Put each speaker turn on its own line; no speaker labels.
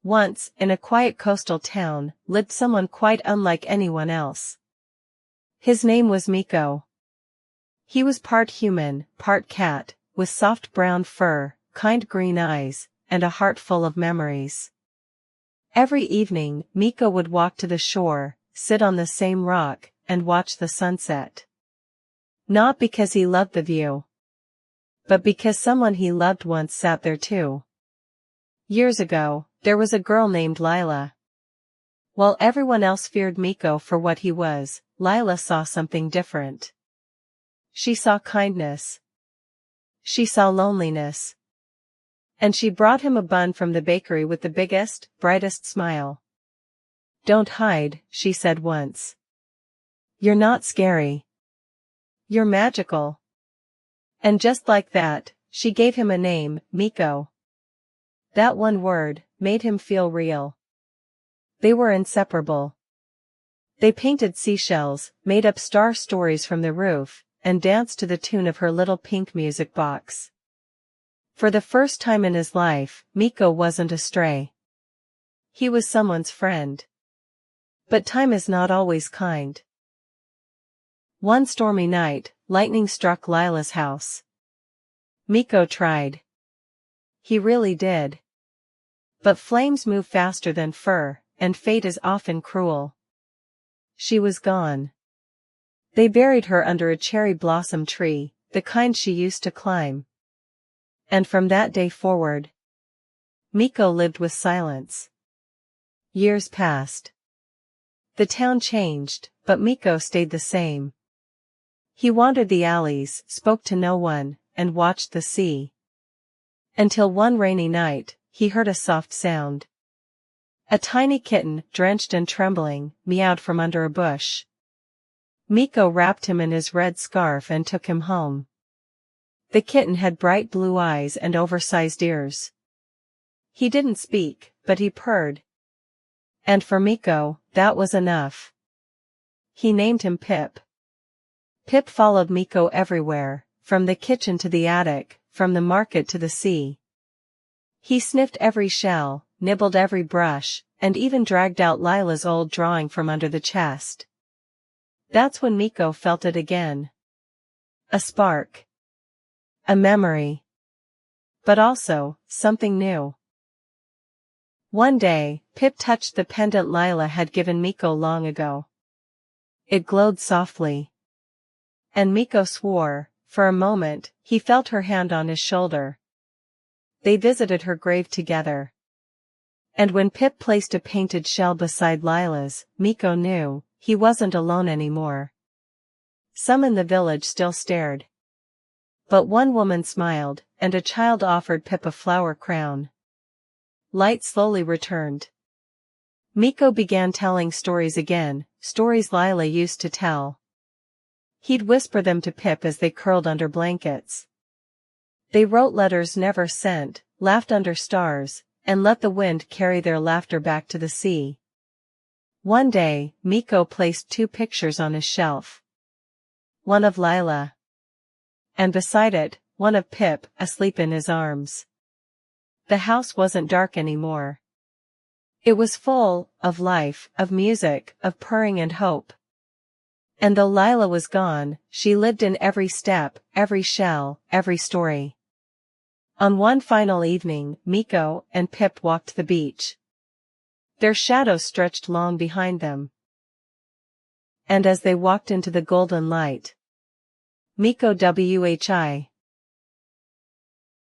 Once, in a quiet coastal town, lived someone quite unlike anyone else. His name was Miko. He was part human, part cat, with soft brown fur, kind green eyes, and a heart full of memories. Every evening, Miko would walk to the shore, sit on the same rock, and watch the sunset. Not because he loved the view, but because someone he loved once sat there too. Years ago, there was a girl named Lila. While everyone else feared Miko for what he was, Lila saw something different. She saw kindness. She saw loneliness. And she brought him a bun from the bakery with the biggest, brightest smile. "Don't hide," she said once. "You're not scary. You're magical." And just like that, she gave him a name, Miko. That one word made him feel real. They were inseparable. They painted seashells, made up star stories from the roof, and danced to the tune of her little pink music box. For the first time in his life, Miko wasn't a stray. He was someone's friend. But time is not always kind. One stormy night, lightning struck Lila's house. Miko tried. He really did. But flames move faster than fur, and fate is often cruel. She was gone. They buried her under a cherry blossom tree, the kind she used to climb. And from that day forward, Miko lived with silence. Years passed. The town changed, but Miko stayed the same. He wandered the alleys, spoke to no one, and watched the sea. Until one rainy night, he heard a soft sound. A tiny kitten, drenched and trembling, meowed from under a bush. Miko wrapped him in his red scarf and took him home. The kitten had bright blue eyes and oversized ears. He didn't speak, but he purred. And for Miko, that was enough. He named him Pip. Pip followed Miko everywhere, from the kitchen to the attic, from the market to the sea. He sniffed every shell, nibbled every brush, and even dragged out Lila's old drawing from under the chest. That's when Miko felt it again. A spark. A memory. But also, something new. One day, Pip touched the pendant Lila had given Miko long ago. It glowed softly. And Miko swore, for a moment, he felt her hand on his shoulder. They visited her grave together. And when Pip placed a painted shell beside Lila's, Miko knew, he wasn't alone anymore. Some in the village still stared. But one woman smiled, and a child offered Pip a flower crown. Light slowly returned. Miko began telling stories again, stories Lila used to tell. He'd whisper them to Pip as they curled under blankets. They wrote letters never sent, laughed under stars, and let the wind carry their laughter back to the sea. One day, Miko placed 2 pictures on his shelf. One of Lila. And beside it, one of Pip, asleep in his arms. The house wasn't dark anymore. It was full of life, of music, of purring and hope. And though Lila was gone, she lived in every step, every shell, every story. On one final evening, Miko and Pip walked the beach. Their shadows stretched long behind them. And as they walked into the golden light, Miko whi